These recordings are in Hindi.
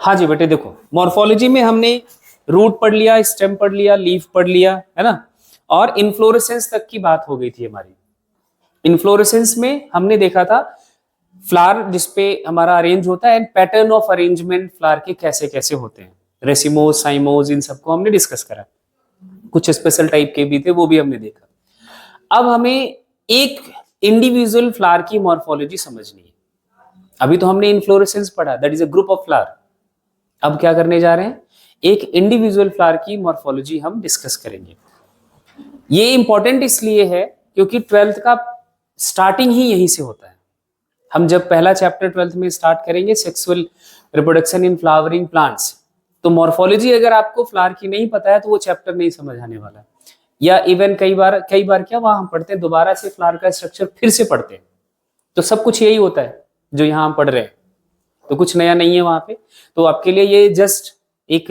हाँ जी बेटे, देखो मॉर्फोलॉजी में हमने रूट पढ़ लिया, स्टेम पढ़ लिया, लीफ पढ़ लिया, है ना, और इन्फ्लोरेसेंस तक की बात हो गई थी हमारी। इन्फ्लोरेसेंस में हमने देखा था फ्लावर जिसपे हमारा अरेंज होता है and pattern of arrangement flower के कैसे कैसे होते हैं, रेसिमोज, साइमोज, इन सबको हमने डिस्कस करा। कुछ स्पेशल टाइप के भी थे, वो भी हमने देखा। अब हमें एक इंडिविजुअल फ्लावर की मॉर्फोलॉजी समझनी है। अभी तो हमने इन्फ्लोरेसेंस पढ़ा, that is a group of flower. अब क्या करने जा रहे हैं, एक इंडिविजुअल फ्लावर की मॉर्फोलॉजी हम डिस्कस करेंगे। ये इंपॉर्टेंट इसलिए है क्योंकि 12th का स्टार्टिंग ही यहीं से होता है। हम जब पहला चैप्टर 12th में स्टार्ट करेंगे, sexual reproduction in flowering plants, तो मॉर्फोलॉजी अगर आपको फ्लावर की नहीं पता है तो वो चैप्टर नहीं समझ आने वाला। या इवन कई बार क्या वहां हम पढ़ते हैं, दोबारा से फ्लावर का स्ट्रक्चर फिर से पढ़ते हैं, तो सब कुछ यही होता है जो यहाँ हम पढ़ रहे हैं, तो कुछ नया नहीं है वहां पे। तो आपके लिए ये जस्ट एक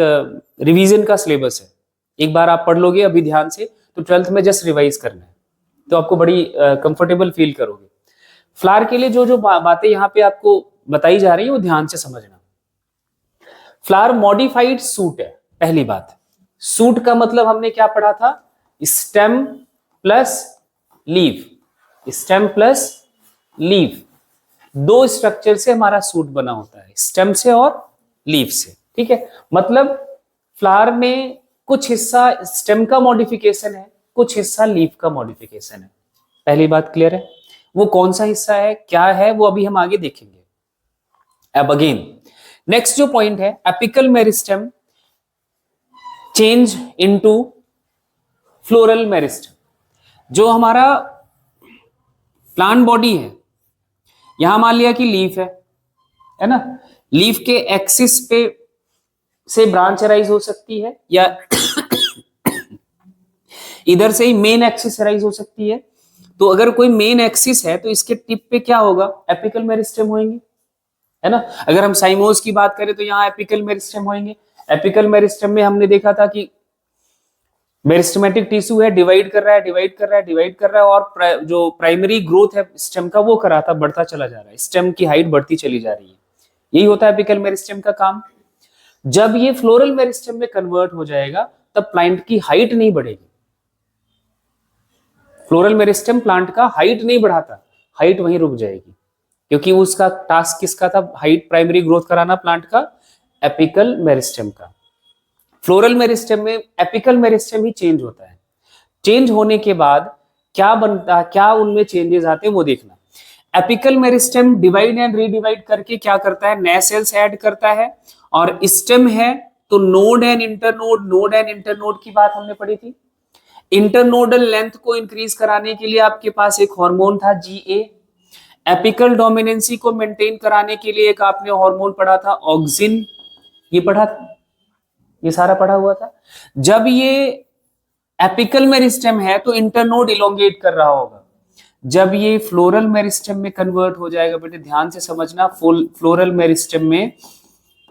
रिवीजन का सिलेबस है। एक बार आप पढ़ लोगे अभी ध्यान से, तो 12th में जस्ट रिवाइज करना है, तो आपको बड़ी कंफर्टेबल फील करोगे। फ्लावर के लिए जो जो बातें यहाँ पे आपको बताई जा रही है वो ध्यान से समझना। फ्लावर मॉडिफाइड सूट है, पहली बात। सूट का मतलब हमने क्या पढ़ा था, stem plus leaf. Stem plus leaf, दो स्ट्रक्चर से हमारा सूट बना होता है, स्टेम से और लीफ से। ठीक है, मतलब फ्लावर में कुछ हिस्सा स्टेम का मॉडिफिकेशन है, कुछ हिस्सा लीफ का मॉडिफिकेशन है। पहली बात क्लियर है? वो कौन सा हिस्सा है, क्या है, वो अभी हम आगे देखेंगे। अब अगेन नेक्स्ट जो पॉइंट है, apical meristem change into floral meristem. जो हमारा प्लांट बॉडी है, यहां मान लिया कि लीफ है ना, लीफ के एक्सिस पे से ब्रांच अराइज हो सकती है, या इधर से ही मेन एक्सिस अराइज हो सकती है। तो अगर कोई मेन एक्सिस है तो इसके टिप पे क्या होगा, एपिकल मेरिस्टेम होंगे, है ना। अगर हम साइमोस की बात करें तो यहाँ एपिकल मेरिस्टेम होंगे। एपिकल मेरिस्टेम में हमने देखा था कि मेरिस्टेमेटिक टिश्यू है, डिवाइड कर रहा है, डिवाइड कर रहा है, डिवाइड कर रहा है, और जो प्राइमरी ग्रोथ है स्टेम का वो करा था, बढ़ता चला जा रहा है, स्टेम की हाइट बढ़ती चली जा रही है। यही होता है एपिकल मेरिस्टेम का काम। जब ये फ्लोरल मेरिस्टेम में कन्वर्ट हो जाएगा तब प्लांट की हाइट नहीं बढ़ेगी। फ्लोरल मेरिस्टेम प्लांट का हाइट नहीं बढ़ाता, हाइट वहीं रुक जाएगी, क्योंकि उसका टास्क किसका था, हाइट प्राइमरी ग्रोथ कराना प्लांट का, एपिकल मेरिस्टेम का। फ्लोरल मेरिस्टेम में एपिकल मेरिस्टेम ही चेंज होता है। चेंज होने के बाद क्या बनता है, क्या उनमें चेंजेस आते हैं वो देखना। Apical meristem divide and redivide करके क्या करता है, नए सेल्स ऐड करता है। और स्टेम है तो node and internode, node and internode की बात हमने पढ़ी थी। इंटरनोडल लेंथ को इंक्रीज कराने के लिए आपके पास एक हार्मोन था GA। एपिकल डोमिनेंसी को मेंटेन कराने के लिए एक आपने हार्मोन पढ़ा था ऑक्सिन, ये पढ़ा था, ये सारा पढ़ा हुआ था। जब ये एपिकल मेरिस्टेम है तो इंटरनोड इलोंगेट कर रहा होगा। जब ये फ्लोरल मेरिस्टेम में कन्वर्ट हो जाएगा, बेटे ध्यान से समझना, फ्लोरल मेरिस्टेम में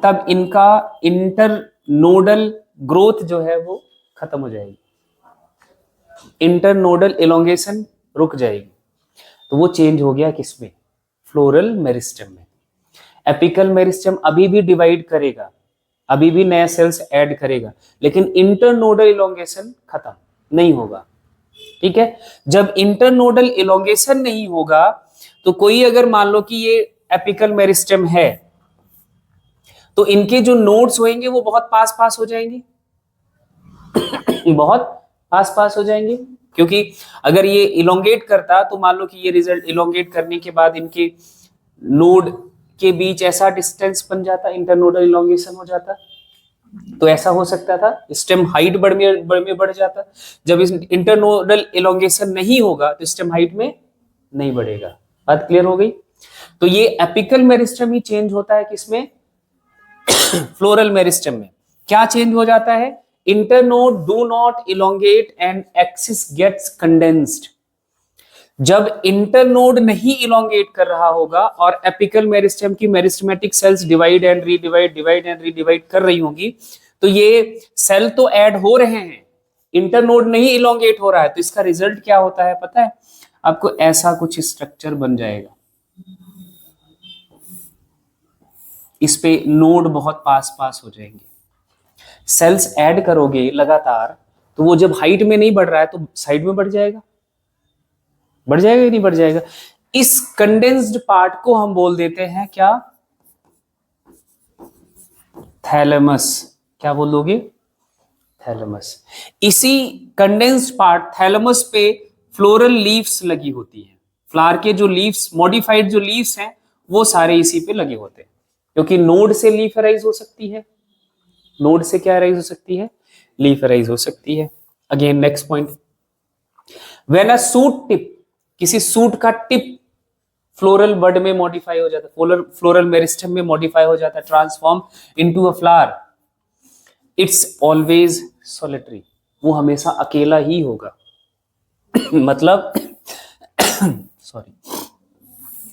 तब इनका इंटरनोडल ग्रोथ जो है वो खत्म हो जाएगी, इंटरनोडल इलोंगेशन रुक जाएगी। तो वो चेंज हो गया किसमें, फ्लोरल मेरिस्टेम में। एपिकल मेरिस्टेम अभी भी डिवाइड करेगा, अभी भी नया सेल्स ऐड करेगा, लेकिन इंटरनोडल इलोंगेशन खत्म नहीं होगा। ठीक है, जब इंटरनोडल इलोंगेशन नहीं होगा तो कोई अगर मान लो कि ये एपिकल मेरिस्टेम है तो इनके जो नोड्स होंगे वो बहुत पास पास हो जाएंगे बहुत पास पास हो जाएंगे, क्योंकि अगर ये इलोंगेट करता तो मान लो कि ये रिजल्ट इलोंगेट करने के बाद इनके नोड के बीच ऐसा डिस्टेंस बन जाता, इंटरनोडल इलोंगेशन हो जाता, तो ऐसा हो सकता था स्टेम हाइट बढ़ जाता। जब इस इंटरनोडल इलोंगेशन नहीं होगा तो स्टेम हाइट में नहीं बढ़ेगा। बात क्लियर हो गई? तो ये एपिकल मेरिस्टेम ही चेंज होता है किसमें, फ्लोरल मेरिस्टेम में। क्या चेंज हो जाता है, internode do not elongate and axis gets condensed. जब इंटरनोड नहीं इलोंगेट कर रहा होगा और एपिकल मेरिस्टेम की meristematic cells divide and redivide कर रही होंगी, तो ये सेल तो ऐड हो रहे हैं, इंटरनोड नहीं इलोंगेट हो रहा है, तो इसका रिजल्ट क्या होता है पता है आपको, ऐसा कुछ स्ट्रक्चर बन जाएगा। इस पे नोड बहुत पास पास हो जाएंगे। सेल्स ऐड करोगे लगातार तो वो जब हाइट में नहीं बढ़ रहा है तो साइड में बढ़ जाएगा, बढ़ जाएगा कि नहीं बढ़ जाएगा। इस कंडेंस्ड पार्ट को हम बोल देते हैं क्या, थैलेमस। क्या बोलोगे, थैलेमस। इसी कंडेंस्ड पार्ट थैलेमस पे फ्लोरल लीव्स लगी होती है। फ्लावर के जो लीव्स, मॉडिफाइड जो लीव्स हैं वो सारे इसी पे लगे होते हैं, क्योंकि नोड से लीफ अराइज हो सकती है। नोड से क्या अराइज हो सकती है, लीफ अराइज हो सकती है। Again next point, when a suit tip, किसी सूट का टिप फ्लोरल बड में मॉडिफाई हो जाता है, फ्लोरल मेरिस्टेम में मॉडिफाई हो जाता है, transform into a flower, it's always solitary, वो हमेशा अकेला ही होगा। मतलब सॉरी,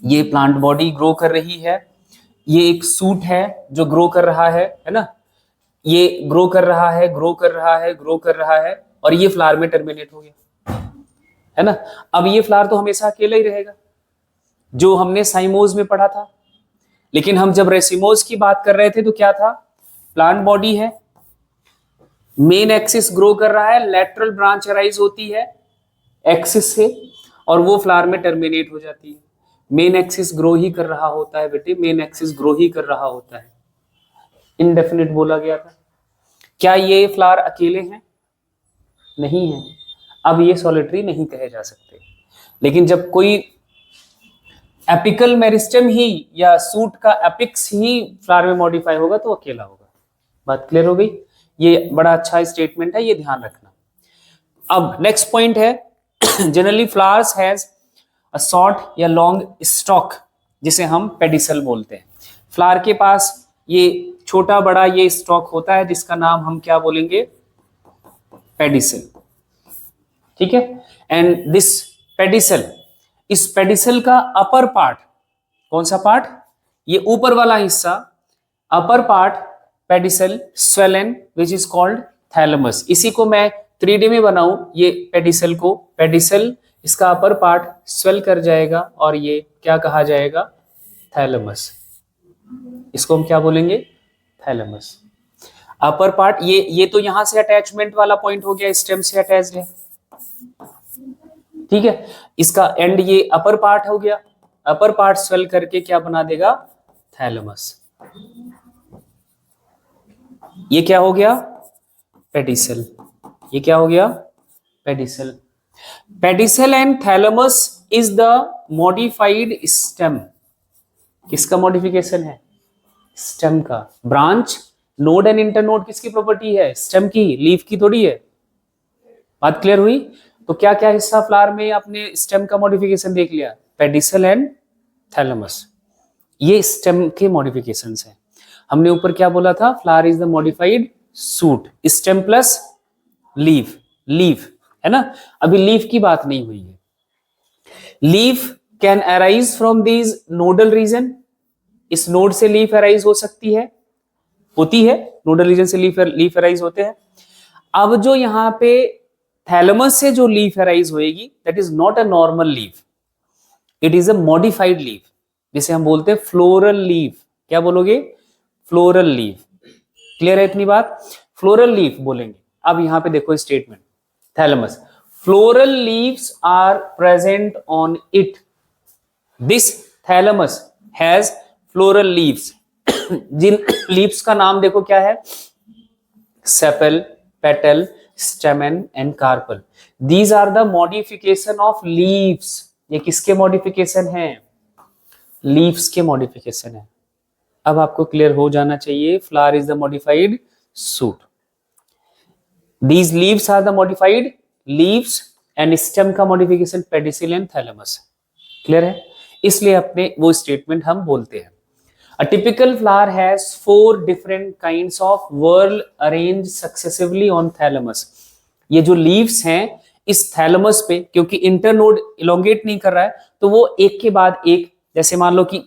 ये प्लांट बॉडी ग्रो कर रही है, ये एक सूट है जो ग्रो कर रहा है ना, ये ग्रो कर रहा है, ग्रो कर रहा है, ग्रो कर रहा है, और ये फ्लावर में टर्मिनेट हो गया, है ना। अब ये फ्लावर तो हमेशा अकेला ही रहेगा, जो हमने साइमोज में पढ़ा था। लेकिन हम जब रेसिमोज की बात कर रहे थे तो क्या था, प्लांट बॉडी है, मेन एक्सिस ग्रो कर रहा है, लेटरल ब्रांच अराइज होती है एक्सिस से, और वो फ्लावर में टर्मिनेट हो जाती है। मेन एक्सिस ग्रो ही कर रहा होता है बेटे, मेन एक्सिस ग्रो ही कर रहा होता है। इनडेफिनिट बोला गया था। क्या ये फ्लावर अकेले हैं, नहीं है। अब ये सॉलिटरी नहीं कहे जा सकते। लेकिन जब कोई एपिकल मेरिस्टेम ही या सूट का एपिक्स ही फ्लावर में मॉडिफाई होगा तो अकेला होगा। बात क्लियर हो गई। ये बड़ा अच्छा स्टेटमेंट है, ये ध्यान रखना। अब नेक्स्ट पॉइंट है, generally flowers has a short या लॉन्ग स्टॉक, जिसे हम पेडिसल बोलते हैं। फ्लावर के पास ये छोटा बड़ा ये स्टॉक होता है, जिसका नाम हम क्या बोलेंगे, पेडिसल। ठीक है। एंड दिस पेडिसल, इस पेडिसल का अपर पार्ट, कौन सा पार्ट, ये ऊपर वाला हिस्सा, upper part pedicel swollen which is called thalamus. इसी को मैं 3D में बनाऊं, ये पेडिसल को, पेडिसल इसका अपर पार्ट स्वेल कर जाएगा और ये क्या कहा जाएगा, थैलेमस। इसको हम क्या बोलेंगे, थैलेमस। अपर पार्ट, ये तो यहां से अटैचमेंट वाला पॉइंट हो गया, स्टेम से अटैच्ड है। ठीक है, इसका एंड ये अपर पार्ट हो गया, अपर पार्ट स्वेल करके क्या बना देगा, थैलेमस। ये क्या हो गया, पेडिसल। ये क्या हो गया, pedicel. Pedicel and thalamus is the modified stem. किसका मॉडिफिकेशन है, स्टेम का। ब्रांच, नोड एंड इंटरनोड किसकी प्रॉपर्टी है, स्टेम की, लीफ की थोड़ी है। बात क्लियर हुई। तो क्या क्या हिस्सा फ्लावर में आपने स्टेम का मॉडिफिकेशन देख लिया, पेडिसल एंड थैलेमस, ये स्टेम के मॉडिफिकेशंस हैं। हमने ऊपर क्या बोला था, flower is the modified shoot, stem plus leaf, leaf है ना। अभी लीफ की बात नहीं हुई है। Leaf can arise from these nodal region, इस नोड से लीफ अराइज हो सकती है, होती है, नोडल रीजन से लीफ अराइज होते हैं। अब जो यहां पे थैलेमस से जो लीफ अराइज होएगी, that is not a normal leaf, it is a modified leaf, जिसे हम बोलते हैं फ्लोरल लीफ। क्या बोलोगे, फ्लोरल लीफ। क्लियर है इतनी बात, फ्लोरल लीफ बोलेंगे। अब यहां पे देखो statement, thalamus, floral leaves are present on it, this thalamus has floral leaves. जिन लीव्स का नाम देखो क्या है, sepal, petal, stamen and carpel. These are the modification of leaves. ये किसके मॉडिफिकेशन है, लीव्स के मॉडिफिकेशन है। अब आपको क्लियर हो जाना चाहिए, flower is the modified shoot, these leaves are the modified leaves, and stem का modification pedicel and thalamus. Clear है, इसलिए अपने वो स्टेटमेंट हम बोलते हैं। A typical flower has 4 different kinds of whorl arranged successively on thalamus. ये जो leaves हैं इस thalamus पे, क्योंकि इंटरनोड elongate नहीं कर रहा है, तो वो एक के बाद एक, जैसे मान लो कि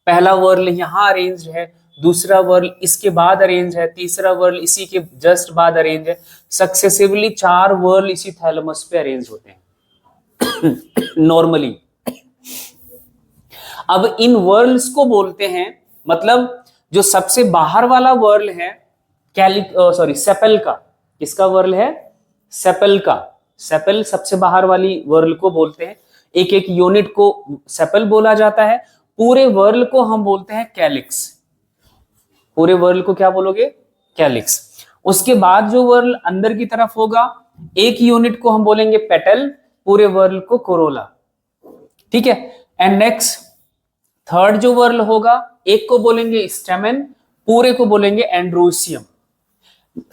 पहला whorl यहाँ अरेंज है, दूसरा whorl इसके बाद अरेंज है, तीसरा whorl इसी के जस्ट बाद अरेंज है, सक्सेसिवली 4 whorl इसी thalamus पे अरेंज होते हैं नॉर्मली। अब इन वर्ल्स को बोलते हैं, मतलब जो सबसे बाहर वाला वर्ल है सेपल का, किसका वर्ल है? सेपल का। सेपल सबसे बाहर वाली वर्ल को बोलते हैं, एक एक यूनिट को सेपल बोला जाता है, पूरे वर्ल को हम बोलते हैं कैलिक्स। पूरे वर्ल को क्या बोलोगे? कैलिक्स। उसके बाद जो वर्ल अंदर की तरफ होगा, एक यूनिट को हम बोलेंगे पेटल, पूरे वर्ल को कोरोला। ठीक है। एंड नेक्स्ट थर्ड जो वर्ल होगा, एक को बोलेंगे स्टेमेन, पूरे को बोलेंगे एंड्रोसियम।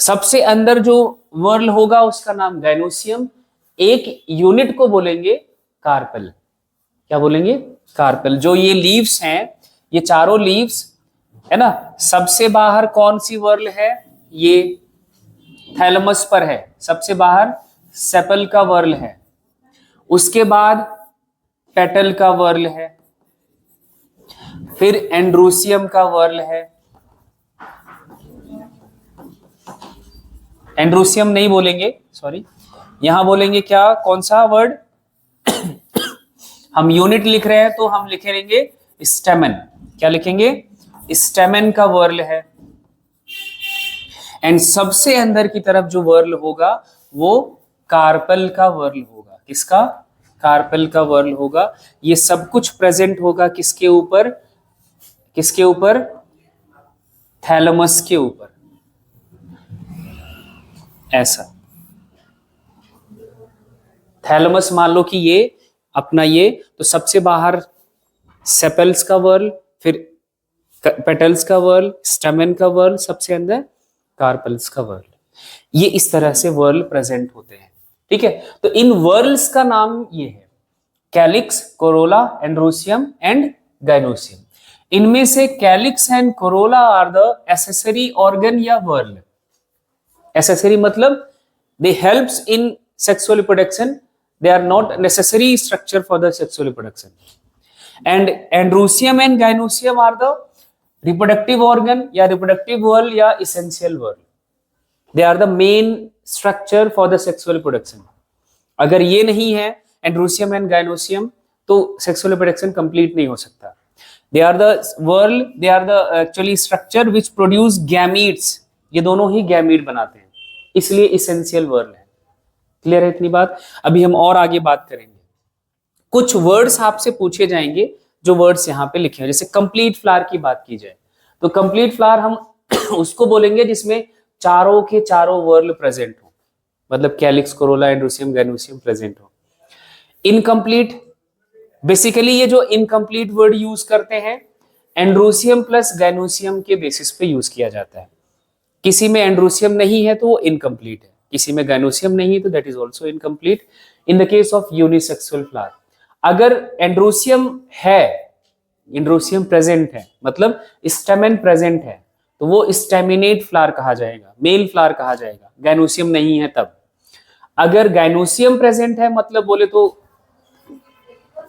सबसे अंदर जो वर्ल होगा उसका नाम गाइनोसियम, एक यूनिट को बोलेंगे कार्पेल। क्या बोलेंगे? कार्पेल। जो ये लीव्स हैं, ये चारों लीव्स है ना, सबसे बाहर कौन सी वर्ल है? ये थैलमस पर है, सबसे बाहर सेपल का वर्ल है, उसके बाद पेटल का वर्ल है, फिर एंड्रोसियम का वर्ल है। एंड्रोसियम नहीं बोलेंगे, सॉरी, यहां बोलेंगे क्या? कौन सा वर्ड? हम यूनिट लिख रहे हैं तो हम लिखेंगे स्टेमेन। क्या लिखेंगे? स्टेमेन का वर्ल है। एंड सबसे अंदर की तरफ जो वर्ल होगा वो कार्पेल का वर्ल होगा। किसका? कार्पेल का वर्ल होगा। ये सब कुछ प्रेजेंट होगा किसके ऊपर? किसके ऊपर? थैलमस के ऊपर। ऐसा थैलमस मान लो कि ये अपना ये, तो सबसे बाहर सेपल्स का वर्ल, फिर पेटल्स का वर्ल, स्टेमेन का वर्ल, सबसे अंदर कार्पेल्स का वर्ल। ये इस तरह से वर्ल प्रेजेंट होते हैं। ठीक है। तो इन वर्ल्स का नाम ये है calyx, corolla, androecium and gynoecium. इनमें से calyx and corolla are the accessory organ या वर्ल। एसेसरी मतलब they helps in sexual reproduction, they are not necessary structure for the sexual reproduction. And androsium and gynosium are the reproductive organ या reproductive whorl या essential whorl. They are the main structure for the sexual reproduction. अगर ये नहीं है androsium and gynosium तो sexual reproduction complete नहीं हो सकता. They are the whorl, they are the actually structure which produce gametes. ये दोनों ही गैमीट बनाते हैं, इसलिए essential whorl है। क्लियर है इतनी बात? अभी हम और आगे बात करेंगे। कुछ वर्ड्स आपसे पूछे जाएंगे जो वर्ड्स यहाँ पे लिखे हैं। जैसे कंप्लीट फ्लावर की बात की जाए तो कंप्लीट फ्लावर हम उसको बोलेंगे जिसमें चारों के चारों वर्ल प्रेजेंट हो, मतलब calyx, corolla, androecium, gynoecium present हो। इनकम्प्लीट, बेसिकली ये जो इनकम्प्लीट वर्ड यूज करते हैं एंड्रोसियम प्लस गाइनोसियम के बेसिस पे यूज किया जाता है। किसी में एंड्रोसियम नहीं है तो वो इनकम्प्लीट है, किसी में गाइनोसियम नहीं तो that is also incomplete. In the case of unisexual flower, अगर एंड्रोसियम है, एंड्रोसियम प्रेजेंट है, मतलब स्टेमेन प्रेजेंट है, तो वो स्टेमिनेट फ्लावर कहा जाएगा, मेल फ्लावर कहा जाएगा। गाइनोसियम नहीं है तब। अगर गाइनोसियम प्रेजेंट है, मतलब बोले तो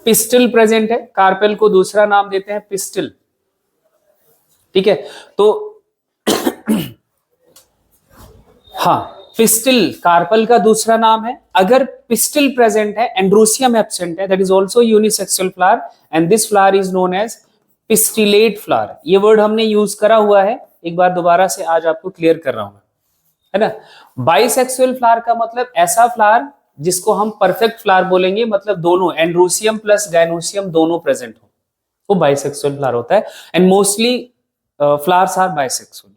पिस्टल प्रेजेंट है, कार्पेल को दूसरा नाम देते हैं पिस्टल। ठीक है। तो हाँ, पिस्टल कार्पेल का दूसरा नाम है। अगर पिस्टल प्रेजेंट है, एंड्रोसियम एब्सेंट है, that is also unisexual flower and this flower is known as pistillate flower. ये वर्ड हमने यूज करा हुआ है, एक बार दोबारा से आज आपको क्लियर कर रहा हूं, है ना। बाइसेक्सुअल फ्लावर का मतलब ऐसा फ्लावर जिसको हम परफेक्ट फ्लावर बोलेंगे, मतलब दोनों एंड्रोसियम प्लस गाइनोसियम दोनों प्रेजेंट हो, वो बाइसेक्सुअल फ्लावर होता है। And mostly flowers are bisexual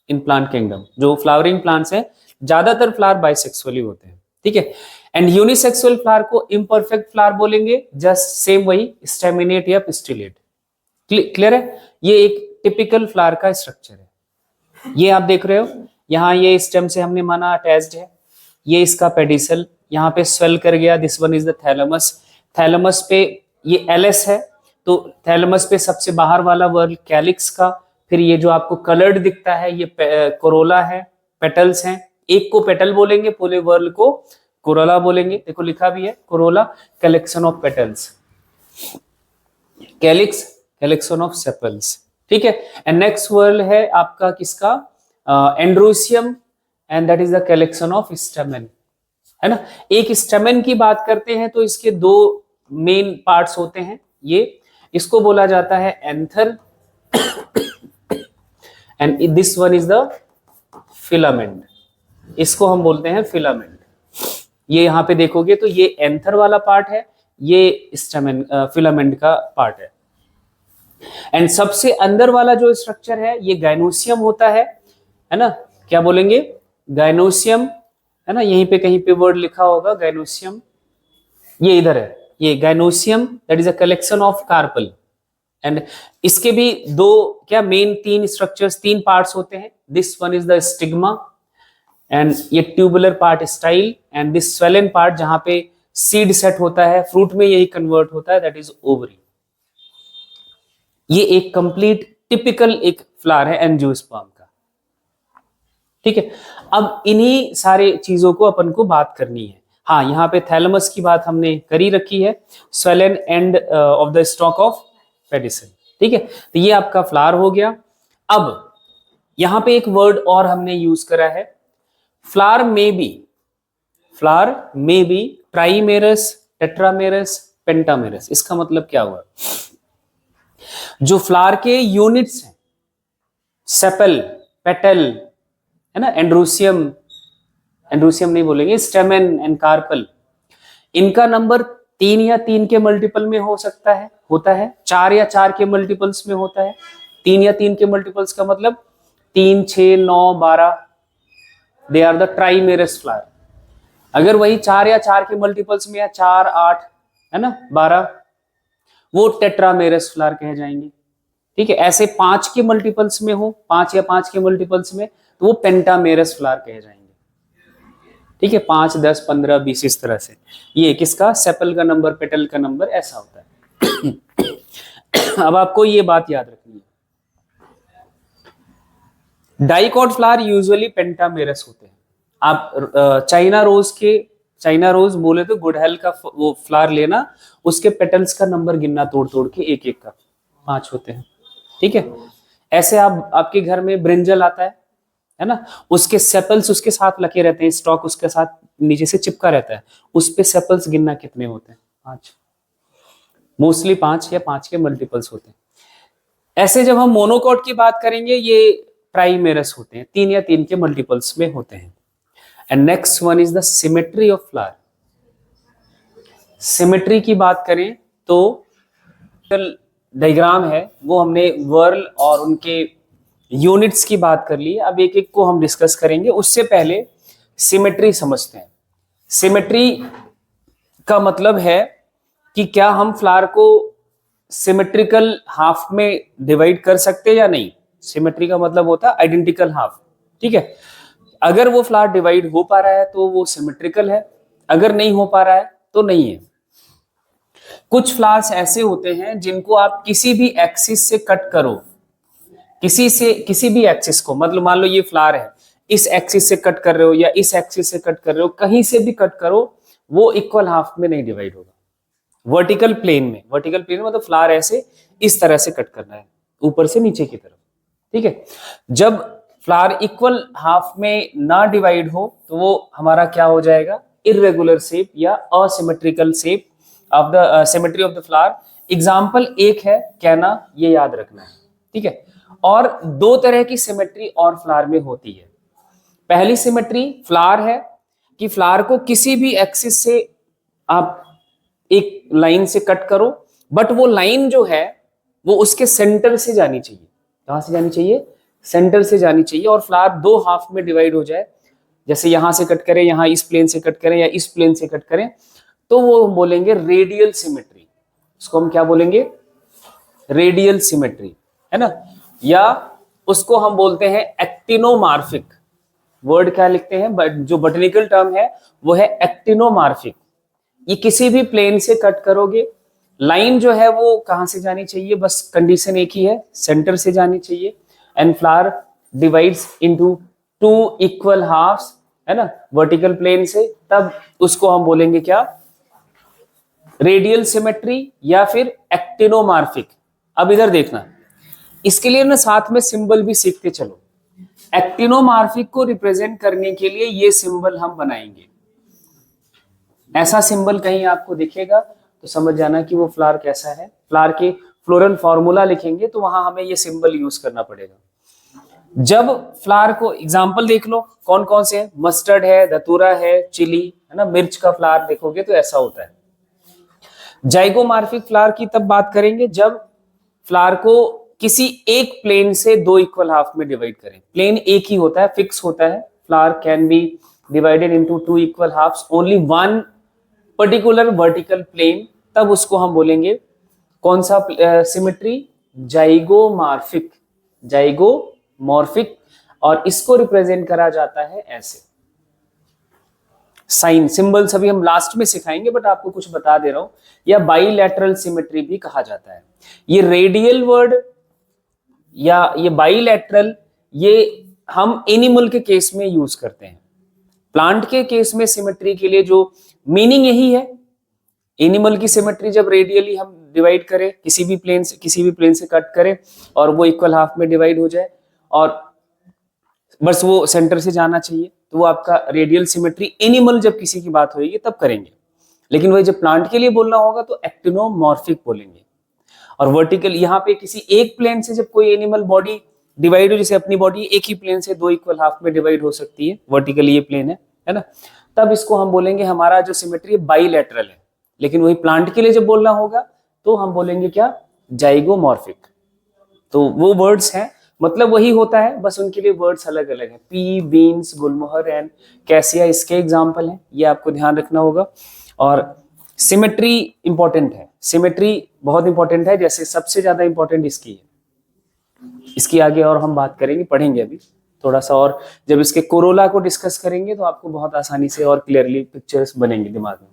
in plant kingdom. जो फ्लावरिंग प्लांट्स हैं ज्यादातर फ्लावर बाइसेक्सुअली होते हैं। ठीक है। एंड यूनिसेक्सुअल फ्लावर को इम्परफेक्ट फ्लावर बोलेंगे, जस्ट सेम वही स्टेमिनेट या पिस्टिलेट। क्लियर है? ये एक टिपिकल फ्लावर का स्ट्रक्चर है। ये आप देख रहे हो, यहाँ ये स्टेम से हमने माना अटैच्ड है, ये इसका पेडिसल यहाँ पे स्वेल कर गया, this one is the thalamus. Thalamus पे ये एलएस है, तो थैलमस पे सबसे बाहर वाला वर्ल कैलिक्स का, फिर ये जो आपको कलर्ड दिखता है ये कोरोला है, पेटल्स हैं। एक को पेटल बोलेंगे, पूरे वर्ल को कोरोला बोलेंगे। देखो लिखा भी है Corolla, collection of petals, calyx collection of sepals. ठीक है। एंड नेक्स्ट वर्ल है आपका किसका? Androecium, and that is the collection of stamen, है ना। एक स्टेमेन की बात करते हैं तो इसके दो मेन पार्ट्स होते हैं। ये इसको बोला जाता है anther and this one is the filament, इसको हम बोलते हैं फिलामेंट। ये यहां पे देखोगे तो ये एंथर वाला पार्ट है, ये स्टेमेन फिलामेंट का पार्ट है। एंड सबसे अंदर वाला जो स्ट्रक्चर है ये गाइनोसियम होता है ना, क्या बोलेंगे, गाइनोसियम, है ना, यहीं पे कहीं पे वर्ड लिखा होगा गाइनोसियम, ये इधर है, ये gynoecium that is a collection of carpel. And इसके भी दो क्या मेन तीन स्ट्रक्चर्स, तीन पार्ट्स होते हैं। This one is the stigma, and ये tubular part style, and this swollen part जहां पे सीड सेट होता है, फ्रूट में यही कन्वर्ट होता है, दैट इज ओवरी। ये एक कंप्लीट टिपिकल एक फ्लावर है एंजियोस्पर्म का। ठीक है, अब इन्हीं सारे चीजों को अपन को बात करनी है। हाँ, यहाँ पे थैलेमस की बात हमने करी रखी है, swollen end of the stock of pedicel. ठीक है, तो ये आपका फ्लावर हो गया। अब यहां पे एक वर्ड और हमने यूज करा है, फ्लावर में बी ट्राइमेरस, टेट्रामेरस, पेंटामेरस। इसका मतलब क्या हुआ, जो फ्लावर के यूनिट्स हैं, सेपल, पेटल, है ना, एंड्रोसियम नहीं बोलेंगे, स्टेमेन एंड कार्पल, इनका नंबर 3 या 3 के मल्टीपल में हो सकता है, होता है, 4 या 4 के मल्टीपल्स में होता है। 3 या 3 के मल्टीपल्स का मतलब 3, 6, 9, 12, they are the trimerous flower. अगर वही 4 या 4 के मल्टीपल्स में या 4, 8, है ना, 12, वो टेट्रामेरस फ्लावर कहे जाएंगे। ठीक है, ऐसे 5 के मल्टीपल्स में हो, 5 या 5 के मल्टीपल्स में, तो वो पेंटामेरस फ्लावर कहे जाएंगे। ठीक है, 5, 10, 15, 20 इस तरह से। ये किसका, सेपल का नंबर, पेटल का नंबर, ऐसा होता है। अब आपको ये बात याद रखनी है, डाइकॉट फ्लावर यूजुअली पेंटामेरस होते हैं। आप चाइना रोज बोले तो गुड़हल का वो फ्लावर लेना, उसके पेटल्स का नंबर गिनना तोड़ तोड़ के, एक एक का 5 होते हैं। ठीक है, ऐसे आपके घर में ब्रिंजल आता है ना, उसके सेपल्स उसके साथ लगे रहते हैं, स्टॉक उसके साथ नीचे से चिपका रहता है, उस पे सेपल्स गिनना कितने होते हैं, 5, मोस्टली 5 या 5 के मल्टीपल्स होते हैं। ऐसे जब हम मोनोकॉट की बात करेंगे, ये ट्राइमेरस होते हैं, 3 या 3 के मल्टीपल्स में होते हैं। And next one is the symmetry of flower. Symmetry की बात करें तो डायग्राम है, वो हमने वर्ल और उनके यूनिट्स की बात कर ली। अब एक एक को हम डिस्कस करेंगे, उससे पहले सिमेट्री समझते हैं। सिमेट्री का मतलब है कि क्या हम फ्लावर को सिमेट्रिकल हाफ में डिवाइड कर सकते हैं या नहीं। सिमेट्री का मतलब होता है आइडेंटिकल हाफ। ठीक है, अगर वो फ्लावर डिवाइड हो पा रहा है तो वो सिमेट्रिकल है, अगर नहीं हो पा रहा है तो नहीं है। कुछ फ्लावर्स ऐसे होते हैं जिनको आप किसी भी एक्सिस से कट करो, किसी भी एक्सिस को, मतलब मान लो ये फ्लावर है, इस एक्सिस से कट कर रहे हो या इस एक्सिस से कट कर रहे हो, कहीं से भी कट करो, वो इक्वल हाफ में नहीं डिवाइड होगा। वर्टिकल प्लेन में मतलब फ्लावर ऐसे इस तरह से कट करना है, ऊपर से नीचे की तरफ। ठीक है, जब फ्लावर इक्वल हाफ में ना डिवाइड हो तो वो हमारा क्या हो जाएगा, इर्रेगुलर शेप या asymmetrical shape of the symmetry of the flower. Example एक है कैना, ये याद रखना है। ठीक है, और 2 तरह की सिमेट्री और फ्लावर में होती है। पहली सिमेट्री फ्लावर है कि फ्लावर को किसी भी एक्सिस से आप एक लाइन से कट करो, बट वो लाइन जो है वो उसके सेंटर से जानी चाहिए। कहां से जानी चाहिए, सेंटर से जानी चाहिए, और फ्लावर 2 हाफ में डिवाइड हो जाए। जैसे यहां से कट करें, यहां इस प्लेन से कट करें या इस प्लेन से कट करें, तो वो बोलेंगे रेडियल सिमेट्री। उसको हम क्या बोलेंगे, रेडियल सिमेट्री, है ना, या उसको हम बोलते हैं एक्टिनोमार्फिक। वर्ड क्या लिखते हैं, बट जो बॉटनिकल टर्म है वो है एक्टिनोमार्फिक। ये किसी भी प्लेन से कट करोगे, लाइन जो है वो कहां से जानी चाहिए, बस कंडीशन एक ही है, सेंटर से जानी चाहिए। And flower divides into 2 equal halves, है ना, वर्टिकल प्लेन से, तब उसको हम बोलेंगे क्या, रेडियल सिमेट्री या फिर एक्टिनोमार्फिक। अब इधर देखना, इसके लिए ना साथ में सिंबल भी सीखते चलो। एक्टिनोमार्फिक को रिप्रेजेंट करने के लिए ये सिंबल हम बनाएंगे। ऐसा सिंबल कहीं आपको दिखेगा तो समझ जाना कि वो फ्लावर कैसा है। फ्लावर के फ्लोरल फॉर्मूला लिखेंगे तो वहां हमें ये सिंबल यूज करना पड़ेगा। जब फ्लावर को एग्जाम्पल देख लो कौन कौन से हैं, मस्टर्ड है, धतूरा है, चिली है ना, मिर्च का फ्लावर देखोगे तो ऐसा होता है। जाइगोमॉर्फिक फ्लावर की तब बात करेंगे जब फ्लावर को किसी एक प्लेन से दो इक्वल हाफ में डिवाइड करें। प्लेन एक ही होता है, फिक्स होता है। Flower can be divided into two equal halves, only one particular vertical plane, तब उसको हम बोलेंगे कौन सा सिमेट्री, जाइगोमॉर्फिक। जाइगोमॉर्फिक, और इसको रिप्रेजेंट करा जाता है ऐसे। साइन सिंबल सभी हम लास्ट में सिखाएंगे, बट आपको कुछ बता दे रहा हूं। या बाइलैटरल सिमेट्री भी कहा जाता है। ये रेडियल वर्ड या ये बाइलैटरल, ये हम एनिमल के केस में यूज करते हैं। प्लांट के केस में सिमेट्री के लिए जो मीनिंग यही है, एनिमल की सिमेट्री जब रेडियली हम डिवाइड करें, किसी भी प्लेन से कट करें और वो इक्वल हाफ में डिवाइड हो जाए और बस वो सेंटर से जाना चाहिए, तो वो आपका रेडियल सिमेट्री। एनिमल जब किसी की बात होगी तब करेंगे, लेकिन वही जब प्लांट के लिए बोलना होगा तो एक्टिनोमॉर्फिक बोलेंगे। और वर्टिकल, यहाँ पे किसी एक प्लेन से जब कोई एनिमल बॉडी डिवाइड हो, जैसे अपनी बॉडी एक ही प्लेन से दो इक्वल हाफ में डिवाइड हो सकती है, वर्टिकली ये प्लेन है ना, तब इसको हम बोलेंगे हमारा जो सिमेट्री बाइलैटरल है। लेकिन वही प्लांट के लिए जब बोलना होगा तो हम बोलेंगे क्या, जाइगोमॉर्फिक। तो वो वर्ड्स हैं, मतलब वही होता है, बस उनके लिए वर्ड्स अलग अलग हैं। P, beans, Gulmohar and cassia इसके एग्जाम्पल हैं, ये आपको ध्यान रखना होगा। और सिमेट्री इंपॉर्टेंट है, सिमेट्री बहुत इंपॉर्टेंट है, जैसे सबसे ज्यादा इंपॉर्टेंट इसकी है। इसकी आगे और हम बात करेंगे, पढ़ेंगे अभी थोड़ा सा, और जब इसके कोरोला को डिस्कस करेंगे तो आपको बहुत आसानी से और क्लियरली पिक्चर्स बनेंगे दिमाग में।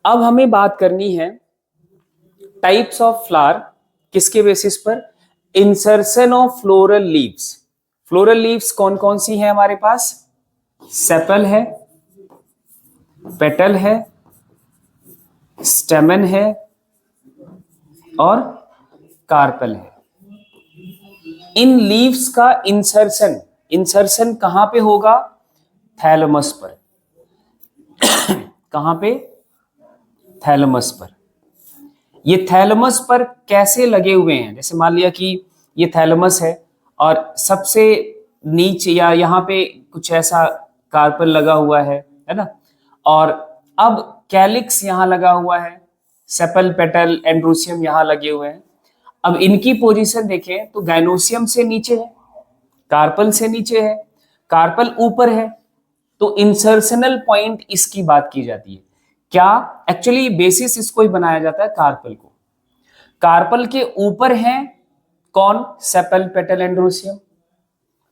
अब हमें बात करनी है टाइप्स ऑफ फ्लावर, किसके बेसिस पर, insertion of floral leaves. Floral leaves कौन कौन सी है हमारे पास, सेपल है, पेटल है, स्टेमन है और कार्पल है। इन लीव्स का इंसर्शन कहां पे होगा, थैलमस पर। कहां पे, थैलमस पर। ये थैलमस पर कैसे लगे हुए हैं, जैसे मान लिया कि ये थैलमस है और सबसे नीचे या यहाँ पे कुछ ऐसा कार्पल लगा हुआ है ना, और अब कैलिक्स यहाँ लगा हुआ है, सेपल, पेटल, एंड्रोसियम यहाँ लगे हुए हैं। अब इनकी पोजीशन देखें तो गाइनोसियम से नीचे है, कार्पल से नीचे है, कार्पल ऊपर है, तो इंसर्शनल पॉइंट इसकी बात की जाती है। क्या एक्चुअली बेसिस इसको ही बनाया जाता है कार्पल को। कार्पल के ऊपर है कौन, सेपल, पेटल, एंड्रोसियम,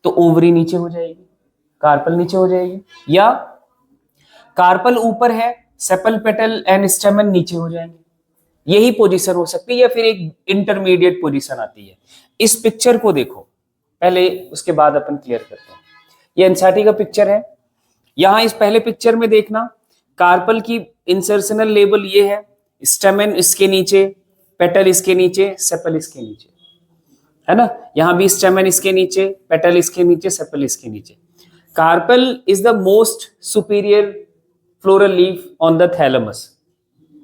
तो ओवरी नीचे हो जाएगी, कार्पल नीचे हो जाएगी। या कार्पल ऊपर है, सेपल, पेटल एंड स्टेमन नीचे हो जाएंगे। यही पोजीशन हो सकती है, या फिर एक इंटरमीडिएट पोजीशन आती है। इस पिक्चर को देखो पहले, उसके बाद अपन क्लियर करते हैं। ये एनसीईआरटी का पिक्चर है। यहां इस पहले पिक्चर में देखना, कार्पल की इंसर्शनल लेवल ये है, स्टेमन इसके नीचे, पेटल इसके नीचे, सेपल इसके नीचे, है ना। यहां भी स्टेमन इसके नीचे, पेटल इसके नीचे, सेपल इसके नीचे। Carpel is the most superior floral leaf on the thalamus,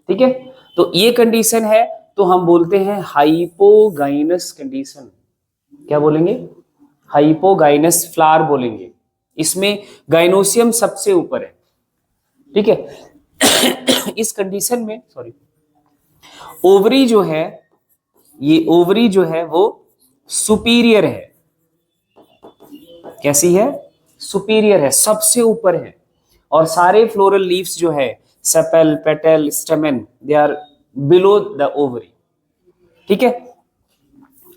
ठीक है। तो ये कंडीशन है, तो हम बोलते हैं हाइपोगाइनस कंडीशन। क्या बोलेंगे, हाइपोगाइनस फ्लावर बोलेंगे। इसमें गाइनोसियम सबसे ऊपर है, ठीक है। इस कंडीशन में ओवरी जो है, ये ओवरी जो है वो सुपीरियर है। कैसी है, सुपीरियर है, सबसे ऊपर है। और सारे फ्लोरल लीव्स जो है, sepal, petal, stamen, they are below the ovary, ठीक है।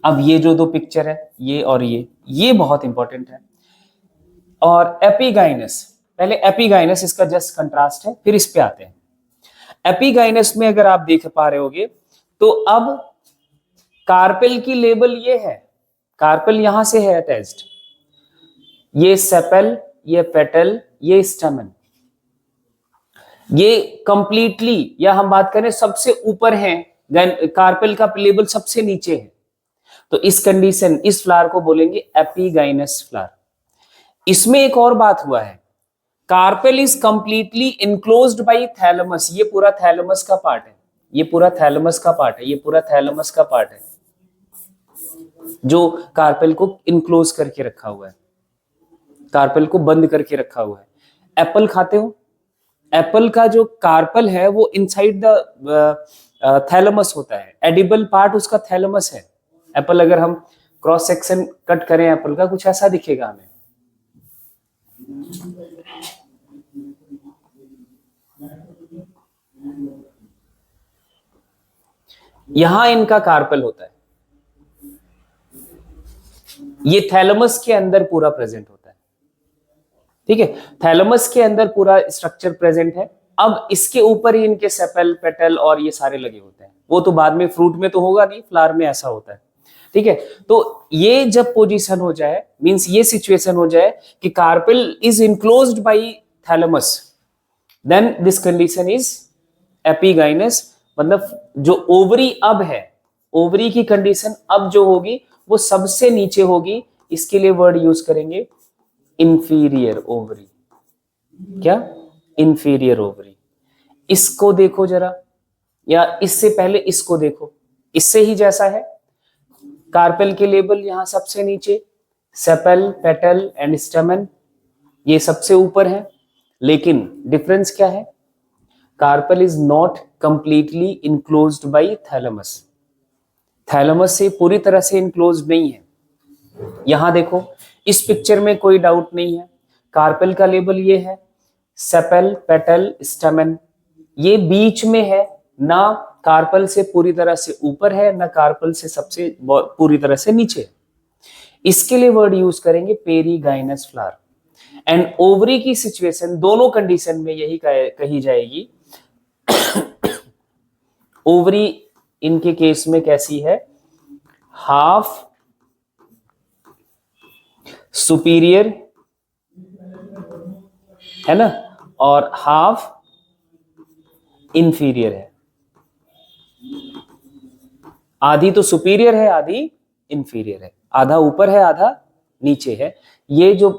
अब ये जो दो पिक्चर है, ये और ये बहुत इंपॉर्टेंट है। और एपिगाइनस, पहले एपिगाइनस इसका जस्ट कंट्रास्ट है, फिर इस पे आते हैं। एपिगाइनस में अगर आप देख पा रहे होगे तो अब कार्पेल की लेबल ये है, कार्पेल यहां से है अटैच्ड, ये सेपल, ये पेटल, ये स्टेमन, ये कंप्लीटली, या हम बात करें सबसे ऊपर है, कार्पेल का लेबल सबसे नीचे है। तो इस कंडीशन, इस फ्लावर को बोलेंगे एपिगाइनस फ्लावर। इसमें एक और बात हुआ है, carpel is completely enclosed by thalamus. ये पूरा थैलेमस का पार्ट है, ये पूरा थैलेमस का पार्ट है, ये पूरा थैलेमस का पार्ट है। जो कार्पेल को इनक्लोज करके रखा हुआ है, कार्पेल को बंद करके रखा हुआ है। एप्पल खाते हो, एप्पल का जो कार्पल है वो इनसाइड द थैलेमस होता है, एडिबल पार्ट उसका थैलेमस है। एप्पल अगर हम क्रॉस सेक्शन कट करें एप्पल का, कुछ ऐसा दिखेगा हमें। यहां इनका कार्पल होता है, ये थैलेमस के अंदर पूरा प्रेजेंट होता है, ठीक है। थैलेमस के अंदर पूरा स्ट्रक्चर प्रेजेंट है। अब इसके ऊपर ही इनके सेपल, पेटल और ये सारे लगे होते हैं। वो तो बाद में फ्रूट में तो होगा नहीं, फ्लावर में ऐसा होता है, ठीक है। तो ये जब पोजीशन हो जाए, मींस ये सिचुएशन हो जाए कि carpel is enclosed by thalamus, then this condition is epigynous. मतलब जो ओवरी अब है, ओवरी की कंडीशन अब जो होगी वो सबसे नीचे होगी। इसके लिए वर्ड यूज करेंगे इंफीरियर ओवरी। क्या? Inferior ovary. इसको देखो जरा, या इससे पहले इसको देखो, इससे ही जैसा है। कार्पेल के लेबल यहां सबसे नीचे, सेपल, पेटल एंड स्टेमन ये सबसे ऊपर है। लेकिन डिफरेंस क्या है? Carpel is not completely enclosed by thalamus. Thalamus से पूरी तरह से इनक्लोज्ड नहीं है। यहां देखो, इस पिक्चर में कोई डाउट नहीं है, कार्पेल का लेबल ये है, सेपल, पेटल, स्टेमन ये बीच में है, ना कार्पेल से पूरी तरह से ऊपर है, ना कार्पेल से सबसे पूरी तरह से नीचे है। इसके लिए वर्ड यूज करेंगे पेरीगाइनस फ्लावर। एंड ओवरी की सिचुएशन दोनों कंडीशन में यही कही जाएगी। ओवरी इनके केस में कैसी है? हाफ सुपीरियर है ना, और हाफ इंफीरियर है। आधी तो सुपीरियर है, आधी इंफीरियर है, आधा ऊपर है, आधा नीचे है। ये जो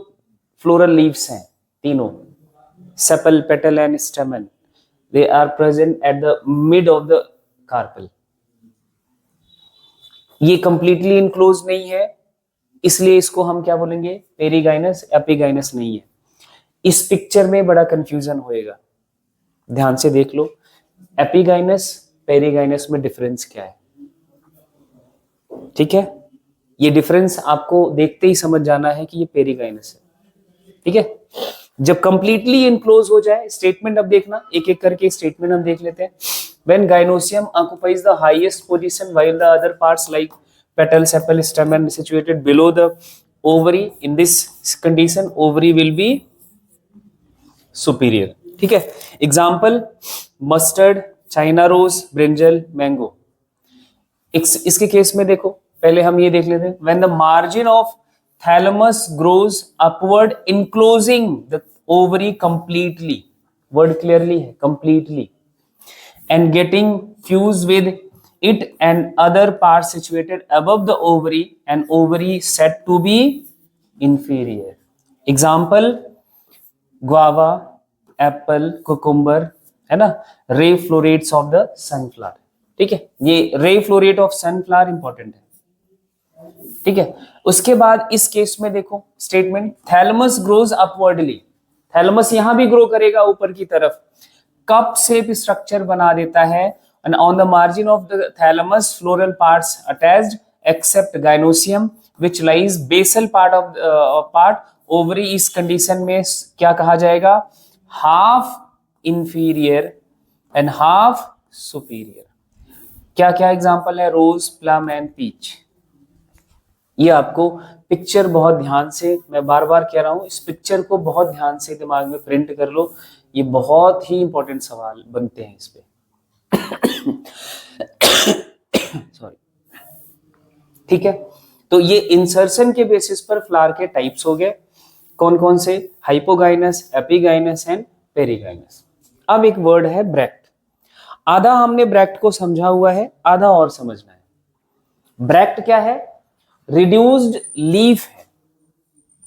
फ्लोरल लीव्स हैं तीनों, sepal, petal and स्टेमन, they are present at the mid of the carpel। ये कंप्लीटली इनक्लोज नहीं है, इसलिए इसको हम क्या बोलेंगे? पेरीगाइनस, एपिगाइनस नहीं है। इस पिक्चर में बड़ा कंफ्यूजन होएगा, ध्यान से देख लो। एपिगाइनस, पेरीगाइनस में डिफरेंस क्या है, ठीक है। ये डिफरेंस आपको देखते ही समझ जाना है कि ये पेरीगाइनस है, ठीक है। जब कंप्लीटली इनक्लोज हो जाए, स्टेटमेंट अब देखना, एक एक करके स्टेटमेंट हम देख लेते हैं। When gynosium occupies the highest position while the other parts like petal, sepal, stamen situated below the ovary, in this condition ovary will be superior, ठीक है। Example mustard, China rose, brinjal, mango. इसके केस में देखो, पहले हम ये देख लेते हैं। When the margin of thalamus grows upward enclosing the ovary completely, word clearly है completely, and getting fused with it and other parts situated above the ovary, and ovary said to be inferior। Example guava, apple, cucumber है ना, ray florets of the sunflower, ठीक है। ये ray floret of sunflower important है, ठीक है। उसके बाद इस केस में देखो statement, thalamus grows upwardly. Thalamus यहां भी ग्रो करेगा ऊपर की तरफ, कप शेप स्ट्रक्चर बना देता है, and on the margin of the thalamus floral parts attached except gynoecium which lies basal part of part. Ovary इस कंडीशन में क्या कहा जाएगा? Half inferior and half superior. क्या क्या एग्जांपल है? Rose, plum and peach. ये आपको पिक्चर बहुत ध्यान से, मैं बार बार कह रहा हूं, इस पिक्चर को बहुत ध्यान से दिमाग में प्रिंट कर लो। ये बहुत ही इंपॉर्टेंट सवाल बनते हैं इस पे। सॉरी, ठीक है। तो ये इंसर्शन के बेसिस पर फ्लावर के टाइप्स हो गए, कौन कौन से? Hypogynous, epigynous and perigynous. अब एक वर्ड है ब्रैक्ट। आधा हमने ब्रैक्ट को समझा हुआ है, आधा और समझना है। ब्रैक्ट क्या है? रिड्यूस्ड लीफ है।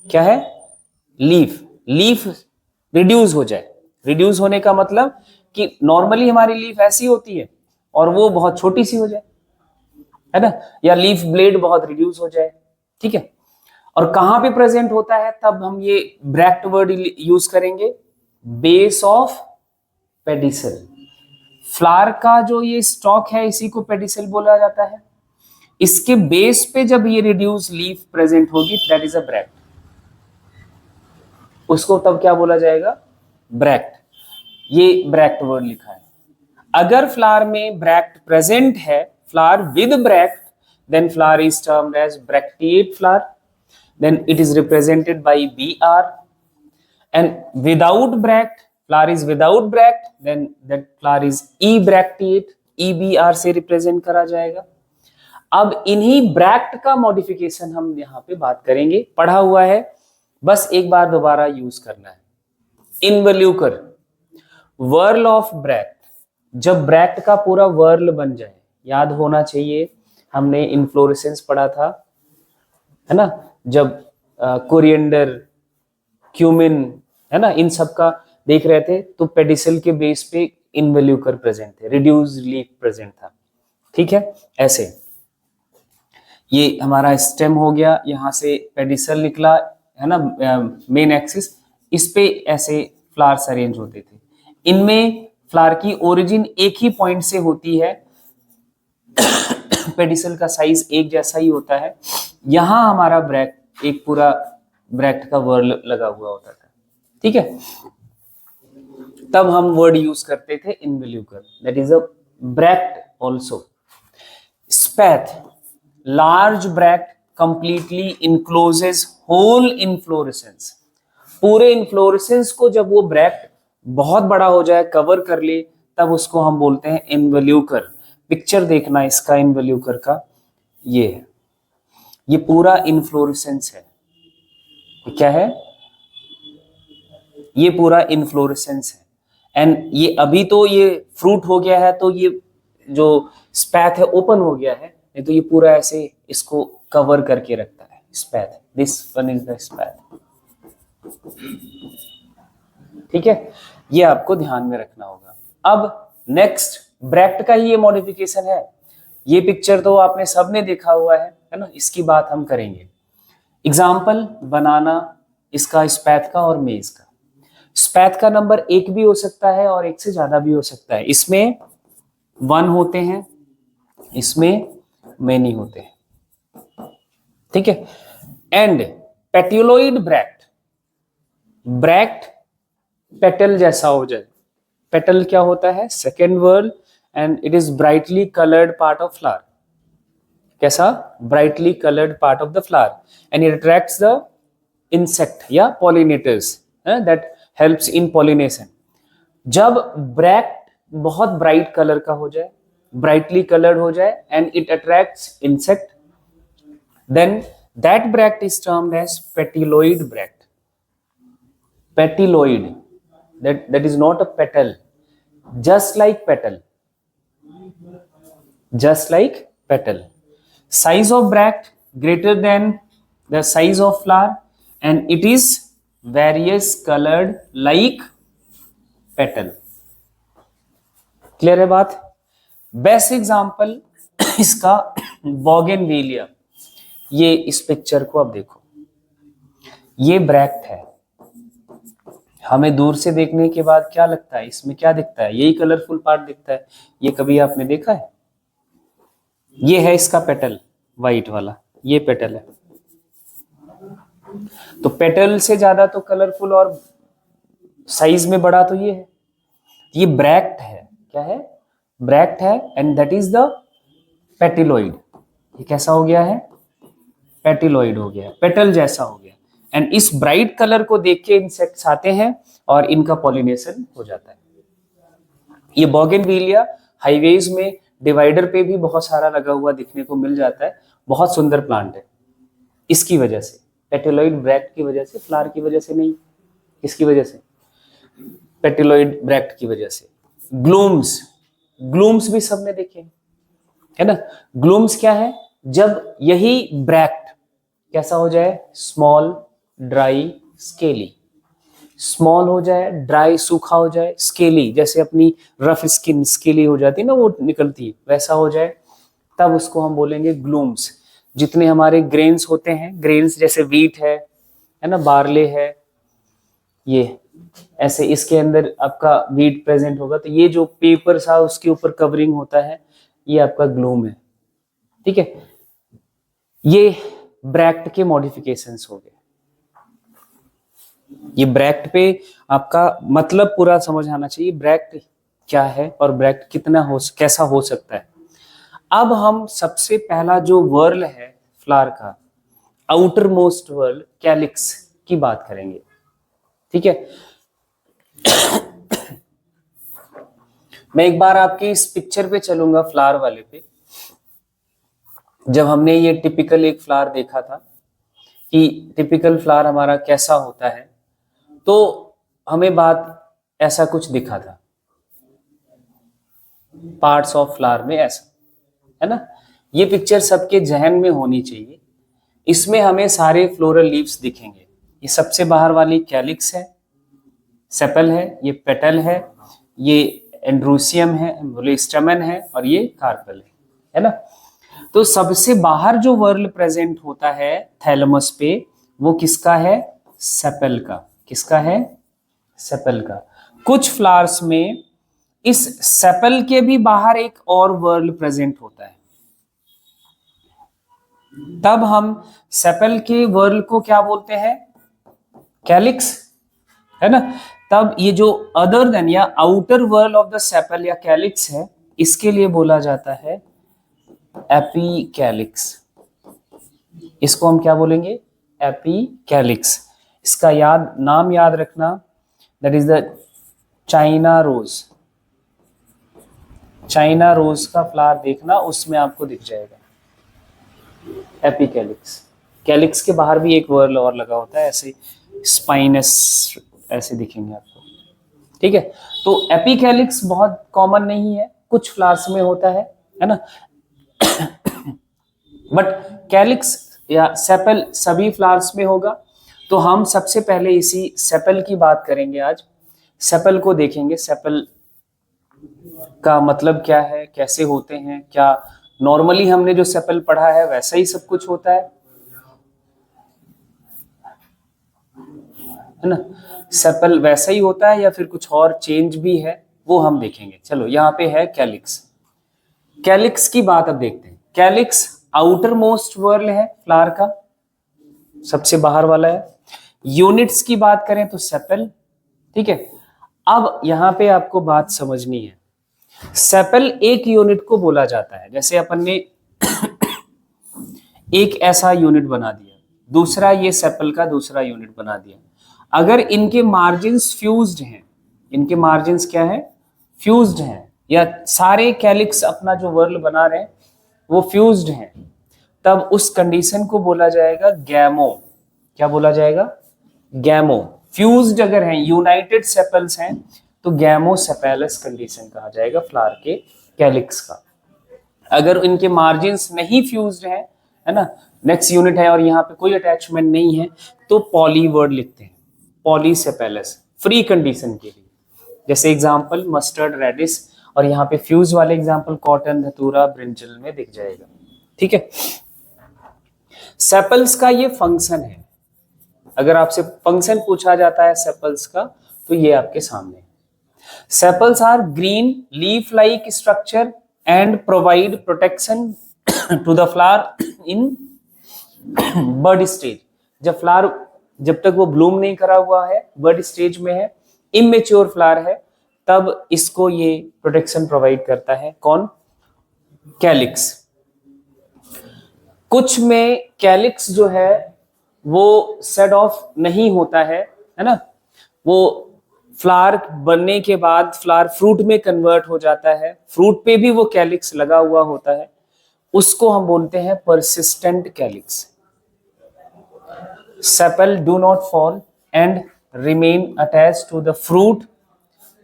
क्या है? लीफ। लीफ रिड्यूस हो जाए। रिड्यूस होने का मतलब कि नॉर्मली हमारी लीफ ऐसी होती है और वो बहुत छोटी सी हो जाए, है ना, या लीफ ब्लेड बहुत रिड्यूस हो जाए, ठीक है। और कहां पे प्रेजेंट होता है, तब हम ये ब्रैक्ट वर्ड यूज करेंगे, बेस ऑफ पेडिसल। फ्लावर का जो ये स्टॉक है इसी को पेडिसल बोला जाता है। इसके बेस पे जब ये रिड्यूस लीफ प्रेजेंट होगी, दैट इज अ ब्रैक्ट। उसको तब क्या बोला जाएगा, ब्रैक्ट। ये ब्रैक्ट वर्ड लिखा है। अगर फ्लावर में ब्रैक्ट प्रेजेंट है, flower with bract, then flower is termed as bracteate flower, then it is represented by BR। and without bract, flower is without bract, then that flower is ebracteate, EBR से रिप्रेजेंट करा जाएगा। अब इन्हीं ब्रैक्ट का मॉडिफिकेशन हम यहाँ पे बात करेंगे, पढ़ा हुआ है, बस एक बार दोबारा यूज करना है। इनवल्यूकर, वर्ल ऑफ ब्रैक्ट, जब ब्रैक्ट का पूरा वर्ल बन जाए, याद होना चाहिए हमने इन्फ्लोरेसेंस पढ़ा था, है ना, जब कोरिएंडर, क्यूमिन, है ना, इन सब का देख रहे थे, तो पेडिसल के बेस पे इनवल्यूकर प्रेजेंट थे, रिड्यूस लीफ प्रेजेंट था, ठीक है। ऐसे ये हमारा स्टेम हो गया, यहां से पेडिसल निकला, है ना, मेन एक्सिस, इस पे ऐसे फ्लावर्स अरेंज होते थे। इनमें फ्लावर की ओरिजिन एक ही पॉइंट से होती है, पेडिसल का साइज एक जैसा ही होता है। यहां हमारा ब्रैक्ट, एक पूरा ब्रैक्ट का वर्ड लगा हुआ होता था, ठीक है। तब हम वर्ड यूज करते थे involucre, that is a bract also. Spathe, large bract completely encloses whole inflorescence. पूरे इनफ्लोरेसेंस को जब वो ब्रैक्ट बहुत बड़ा हो जाए, कवर कर ले, तब उसको हम बोलते हैं इनवल्यूकर। पिक्चर देखना इसका इनवल्यूकर का, ये है, ये पूरा इनफ्लोरेसेंस है। क्या है, ये पूरा इनफ्लोरेसेंस है। एंड ये अभी तो ये फ्रूट हो गया है, तो ये जो स्पैथ है ओपन हो गया है, नहीं तो ये पूरा ऐसे इसको कवर करके रखता है spathe. This one is the spathe, ठीक है, ये आपको ध्यान में रखना होगा। अब नेक्स्ट ब्रैक्ट का ही ये मॉडिफिकेशन है। ये पिक्चर तो आपने सबने देखा हुआ है ना, इसकी बात हम करेंगे। एग्जाम्पल, बनाना, इसका स्पैथ का और मेज का। स्पैथ का नंबर एक भी हो सकता है और एक से ज्यादा भी हो सकता है। इसमें 1 होते हैं, इसमें मेनी होते हैं, ठीक है। And petaloid bract, bract petal जैसा हो जाए। पेटल क्या होता है, second word, and it is brightly coloured part of flower. कैसा, brightly coloured part of the flower, and it attracts the insect या pollinators that helps in pollination. जब ब्रैक्ट बहुत ब्राइट कलर का हो जाए, ब्राइटली कलर्ड हो जाए, and it attracts insect, then that bract is termed as petaloid bract. Petaloid, that is not a petal, just like petal, just like petal. Size of bract greater than the size of flower, and it is various colored like petal. Clear है बात। बेस्ट एग्जांपल इसका बोगेनविलिया। ये इस पिक्चर को अब देखो, ये ब्रैक्ट है। हमें दूर से देखने के बाद क्या लगता है, इसमें क्या दिखता है, यही कलरफुल पार्ट दिखता है। ये कभी आपने देखा है, ये है इसका पेटल, वाइट वाला, ये पेटल है। तो पेटल से ज्यादा तो कलरफुल और साइज में बड़ा तो ये है। ये ब्रैक्ट है, क्या है, ब्रैक्ट है, एंड दैट इज द पेटिलोइड। ये कैसा हो गया है, पेटिलोइड हो गया, पेटल जैसा हो गया। एंड इस ब्राइट कलर को देख के इंसेक्ट्स आते हैं और इनका पॉलिनेशन हो जाता है। ये बोगेनविलिया हाईवेज में डिवाइडर पे भी बहुत सारा लगा हुआ दिखने को मिल जाता है। बहुत सुंदर प्लांट है। इसकी वजह से, पेटिलोइड ब्रैक्ट की वजह से, फ्लावर की वजह से नहीं, इसकी वजह से, पेटिलोइड ब्रैक्ट की वजह से। ग्लूम्स, ग्लूम्स भी सबने देखे है ना। ग्लूम्स क्या है, जब यही ब्रैक्ट कैसा हो जाए, स्मॉल, ड्राई, स्केली। स्मॉल हो जाए, ड्राई, सूखा हो जाए, स्केली, जैसे अपनी रफ स्किन स्केली हो जाती है ना, वो निकलती है, वैसा हो जाए, तब उसको हम बोलेंगे ग्लूम्स। जितने हमारे ग्रेन्स होते हैं, ग्रेन्स जैसे वीट है ना, बार्ले है, ये ऐसे इसके अंदर आपका वीट प्रेजेंट होगा, तो ये जो पेपर सा उसके ऊपर कवरिंग होता है, ये आपका ग्लूम है। ठीक है, ये ब्रैक्ट के मॉडिफिकेशंस हो गए। ये ब्रैक्ट पे आपका मतलब पूरा समझ आना चाहिए, ब्रैक्ट क्या है और ब्रैक्ट कैसा हो सकता है। अब हम सबसे पहला जो वर्ल है फ्लावर का, आउटर मोस्ट वर्ल कैलिक्स की बात करेंगे। ठीक है, मैं एक बार आपके इस पिक्चर पे चलूंगा, फ्लावर वाले पे। जब हमने ये टिपिकल एक फ्लावर देखा था कि टिपिकल फ्लावर हमारा कैसा होता है, तो हमें बात ऐसा कुछ दिखा था, पार्ट्स ऑफ फ्लावर में ऐसा, है ना। ये पिक्चर सबके जहन में होनी चाहिए। इसमें हमें सारे फ्लोरल लीव्स दिखेंगे। ये सबसे बाहर वाली कैलिक्स है, सेपल है, ये पेटल है, ये एंड्रोसियम है, स्टैमेन है, और ये कार्पल है ना। तो सबसे बाहर जो वर्ल प्रेजेंट होता है थैलेमस पे, वो किसका है? सेपल का। किसका है? सेपल का। कुछ फ्लावर्स में इस सेपल के भी बाहर एक और वर्ल प्रेजेंट होता है, तब हम सेपल के वर्ल को क्या बोलते हैं? कैलिक्स, है ना। तब ये जो अदर देन या outer whorl of the sepal या कैलिक्स है, इसके लिए बोला जाता है एपीकैलिक्स। इसको हम क्या बोलेंगे? एपीकैलिक्स। इसका नाम याद रखना, that is the China rose. China rose का फ्लावर देखना, उसमें आपको दिख जाएगा एपीकैलिक्स। कैलिक्स के बाहर भी एक वर्ल और लगा होता है, ऐसे स्पाइनस ऐसे दिखेंगे आपको। ठीक है, तो एपीकैलिक्स बहुत कॉमन नहीं है, कुछ फ्लावर्स में होता है ना। बट कैलिक्स या सेपल सभी फ्लावर्स में होगा। तो हम सबसे पहले इसी सेपल की बात करेंगे आज। सेपल को देखेंगे, सेपल का मतलब क्या है, कैसे होते हैं, क्या नॉर्मली हमने जो सेपल पढ़ा है वैसा ही सब कुछ होता है ना। सेपल वैसा ही होता है या फिर कुछ और चेंज भी है, वो हम देखेंगे। चलो, यहाँ पे है कैलिक्स। कैलिक्स की बात अब देखते हैं। कैलिक्स आउटर मोस्ट वर्ल है फ्लावर का, सबसे बाहर वाला है। यूनिट्स की बात करें तो सेपल। ठीक है, अब यहां पे आपको बात समझनी है। सेपल एक यूनिट को बोला जाता है, जैसे अपन ने एक ऐसा यूनिट बना दिया, दूसरा ये सेपल का दूसरा यूनिट बना दिया। अगर इनके मार्जिन्स फ्यूज्ड हैं, इनके मार्जिन्स क्या है? फ्यूज्ड हैं, या सारे कैलिक्स अपना जो वर्ल बना रहे हैं वो फ्यूज्ड हैं, तब उस कंडीशन को बोला जाएगा गैमो। क्या बोला जाएगा? गैमो। फ्यूज्ड अगर हैं, यूनाइटेड सेपल्स हैं, तो गैमो सेपेलस कंडीशन कहा जाएगा फ्लावर के कैलिक्स का। अगर इनके मार्जिन्स नहीं फ्यूज्ड है ना, नेक्स्ट यूनिट है और यहाँ पे कोई अटैचमेंट नहीं है, तो पॉली वर्ड लिखते हैं, पॉलीसेपेलस, फ्री कंडीशन के लिए। जैसे एग्जांपल मस्टर्ड, रेडिस, और यहाँ पे फ्यूज वाले एग्जांपल कॉटन, धतूरा, ब्रिंजल में दिख जाएगा। ठीक है, सेपल्स का ये फंक्शन है। अगर आपसे फंक्शन पूछा जाता है सेपल्स का, तो ये आपके सामने है। Sepals are green leaf like structure and provide protection to the flower in bud stage. जब तक वो ब्लूम नहीं करा हुआ है, बर्ड स्टेज में है, इमेच्योर फ्लावर है, तब इसको ये प्रोटेक्शन प्रोवाइड करता है। कौन? कैलिक्स। कुछ में कैलिक्स जो है वो सेड ऑफ नहीं होता है ना, वो फ्लावर बनने के बाद फ्लावर फ्रूट में कन्वर्ट हो जाता है, फ्रूट पे भी वो कैलिक्स लगा हुआ होता है, उसको हम बोलते हैं persistent calyx. Sepal do not fall and remain attached to the fruit,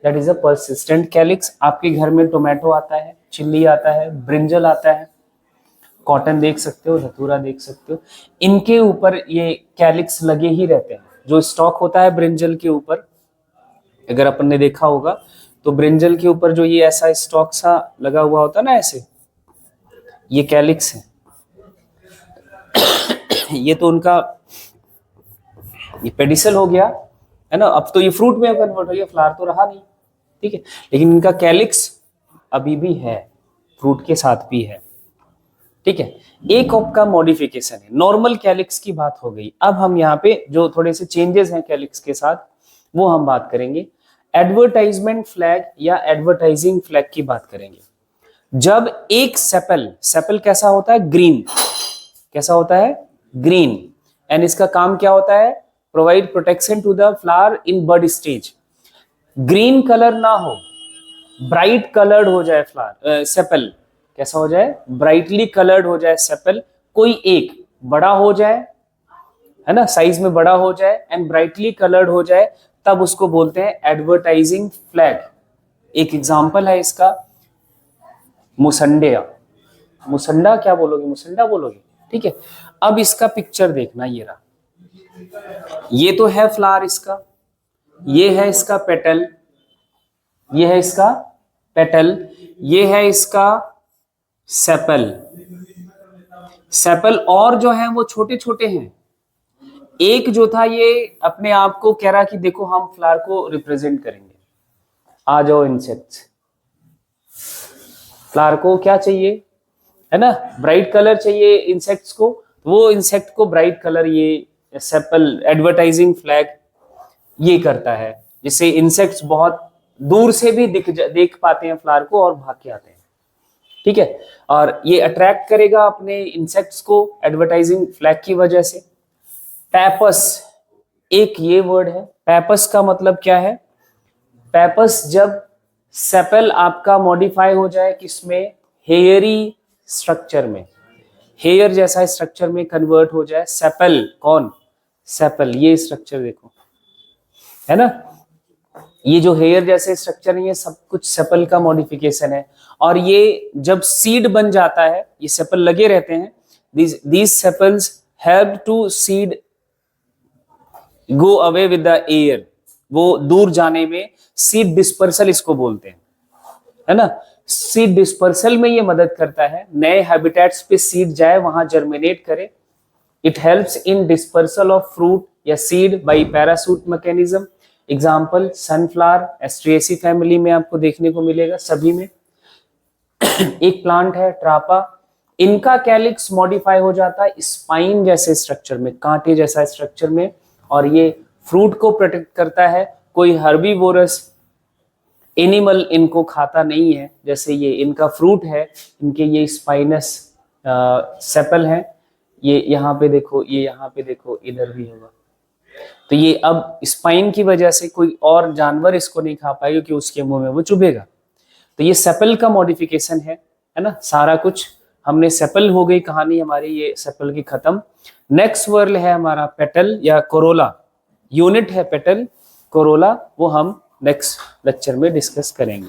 that is a persistent calyx. आपके घर में टोमेटो आता है, चिल्ली आता है, ब्रिंजल आता है, कॉटन देख सकते हो, धतूरा देख सकते हो, इनके ऊपर ये कैलिक्स लगे ही रहते हैं। जो स्टॉक होता है ब्रिंजल के ऊपर, अगर अपन ने देखा होगा तो ब्रिंजल के ऊपर जो ये ऐसा स्टॉक सा लगा हुआ होता है ना, ऐसे, ये कैलिक्स है, ये तो उनका ये पेडिसल हो गया है ना। अब तो ये फ्रूट में कन्वर्ट हो गया, फ्लावर तो रहा नहीं, ठीक है, लेकिन इनका कैलिक्स अभी भी है, फ्रूट के साथ भी है, ठीक है। एक का मॉडिफिकेशन है, नॉर्मल कैलिक्स की बात हो गई। अब हम यहाँ पे जो थोड़े से चेंजेस हैं कैलिक्स के साथ वो हम बात करेंगे। एडवर्टाइजमेंट फ्लैग या एडवर्टाइजिंग फ्लैग की बात करेंगे। जब एक सेपल, सेपल कैसा होता है, ग्रीन, कैसा होता है, ग्रीन, एंड इसका काम क्या होता है, provide protection to the flower in bud stage. Green colour ना हो, ब्राइट कलर्ड हो जाए फ्लावर, सेपल कैसा हो जाए, ब्राइटली कलर्ड हो जाए सेपल, कोई एक बड़ा हो जाए है ना, साइज में बड़ा हो जाए एंड ब्राइटली कलर्ड हो जाए, तब उसको बोलते हैं एडवर्टाइजिंग फ्लैग। एक एग्जांपल है इसका मुसंडिया, मुसंडा क्या बोलोगे, मुसंडा बोलोगे, ठीक है। अब इसका पिक्चर देखना, ये रहा, ये तो है फ्लावर इसका, ये है इसका पेटल, ये है इसका पेटल, ये है इसका सेपल, सेपल और जो है वो छोटे छोटे हैं। एक जो था ये अपने आप को कह रहा कि देखो हम फ्लावर को रिप्रेजेंट करेंगे, आ जाओ इंसेक्ट्स। फ्लावर को क्या चाहिए है ना, ब्राइट कलर चाहिए इंसेक्ट्स को, वो इंसेक्ट को ब्राइट कलर ये सेपल एडवर्टाइजिंग फ्लैग ये करता है, जिससे इंसेक्ट्स बहुत दूर से भी देख पाते हैं फ्लावर को और भाग के आते हैं, ठीक है। और ये अट्रैक्ट करेगा अपने इंसेक्ट्स को एडवर्टाइजिंग फ्लैग की वजह से। पैपस, एक ये वर्ड है, पैपस का मतलब क्या है, पैपस जब सेपल आपका मॉडिफाई हो जाए किसमें, हेयरी स्ट्रक्चर में, हेयर जैसा स्ट्रक्चर में कन्वर्ट हो जाए, सेपल कौन, सेपल ये स्ट्रक्चर देखो है ना, ये जो हेयर जैसे स्ट्रक्चर है ये सब कुछ सेपल का मॉडिफिकेशन है। और ये जब सीड बन जाता है, ये सेपल लगे रहते हैं, these sepals help to seed go away with the air, वो दूर जाने में सीड डिस्पर्सल इसको बोलते हैं, है ना। सीड डिस्पर्सल में ये मदद करता है, नए हैबिटेट्स पे सीड जाए, वहां जर्मिनेट करे। It helps in dispersal of fruit या seed by parachute mechanism. Example sunflower, Asteraceae family में आपको देखने को मिलेगा सभी में। एक प्लांट है ट्रापा, इनका कैलिक्स मॉडिफाई हो जाता है स्पाइन जैसे स्ट्रक्चर में, कांटे जैसा स्ट्रक्चर में, और ये फ्रूट को प्रोटेक्ट करता है। कोई हर्बीवोरस एनिमल इनको खाता नहीं है, जैसे ये इनका फ्रूट है, इनके ये स्पाइनस सेपल है, ये यहाँ पे देखो, ये यहाँ पे देखो, इधर भी होगा। तो ये अब स्पाइन की वजह से कोई और जानवर इसको नहीं खा पाएगा क्योंकि उसके मुंह में वो चुभेगा। तो ये सेपल का मॉडिफिकेशन है ना, सारा कुछ हमने सेपल हो गई कहानी हमारी, ये सेपल की खत्म। नेक्स्ट वर्ड है हमारा पेटल या कोरोला, यूनिट है पेटल कोरोला, वो हम नेक्स्ट लेक्चर में डिस्कस करेंगे।